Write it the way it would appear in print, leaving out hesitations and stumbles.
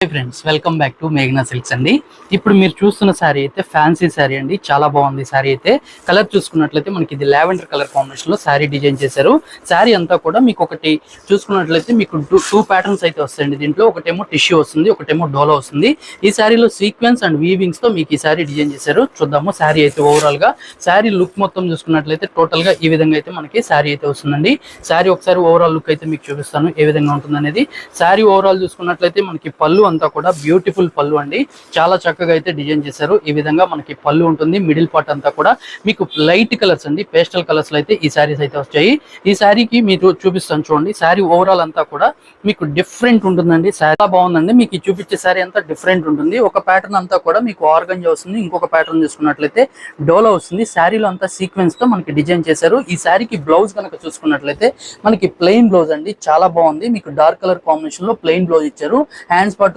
Hi friends, welcome back to మేఘనా silks అండి. ఇప్పుడు మీరు చూస్తున్న శారీ అయితే ఫ్యాన్సీ శారీ అండి. చాలా బాగుంది శారీ అయితే. కలర్ చూసుకున్నట్లయితే మనకి ఇది లావెండర్ కలర్ కాంబినేషన్ లో శారీ డిజైన్ చేశారు. శారీ అంతా కూడా మీకు ఒకటి చూసుకున్నట్లయితే మీకు టూ ప్యాటర్న్స్ అయితే వస్తాయండి. దీంట్లో ఒకటేమో టిష్యూ వస్తుంది, ఒకటేమో డోలా వస్తుంది. ఈ శారీలో సీక్వెన్స్ అండ్ వీవింగ్స్ తో మీకు ఈ శారీ డిజైన్ చేశారు. చూద్దాము శారీ అయితే ఓవరాల్ గా. శారీ లుక్ మొత్తం చూసుకున్నట్లయితే టోటల్ గా ఈ విధంగా అయితే మనకి శారీ అయితే వస్తుందండి. శారీ ఒకసారి ఓవరాల్ లుక్ అయితే మీకు చూపిస్తాను ఏ విధంగా ఉంటుంది అనేది. శారీ ఓవరాల్ చూసుకున్నట్లయితే మనకి పళ్ళు అంతా కూడా బ్యూటిఫుల్ పళ్ళు అండి. చాలా చక్కగా అయితే డిజైన్ చేశారు. ఈ విధంగా మనకి పళ్ళు ఉంటుంది. మిడిల్ పార్ట్ అంతా కూడా మీకు లైట్ కలర్స్ అండి, పేస్టల్ కలర్స్ లో అయితే ఈ శారీస్ అయితే వచ్చాయి. ఈ శారీకి మీరు చూపిస్తాను చూడండి. శారీ ఓవరాల్ అంతా కూడా మీకు డిఫరెంట్ ఉంటుందండి. చాలా బాగుందండి. మీకు చూపించే శారీ అంతా డిఫరెంట్ ఉంటుంది. ఒక ప్యాటర్న్ అంతా కూడా మీకు ఆర్గంజా వస్తుంది, ఇంకొక ప్యాటర్న్ చూసుకున్నట్లయితే డోలా వస్తుంది. శారీలో అంతా సీక్వెన్స్ తో మనకి డిజైన్ చేశారు. ఈ శారీకి బ్లౌజ్ కనుక చూసుకున్నట్లయితే మనకి ప్లెయిన్ బ్లౌజ్ అండి. చాలా బాగుంది. మీకు డార్క్ కలర్ కాంబినేషన్ లో ప్లెయిన్ బ్లౌజ్ ఇచ్చారు. Hands part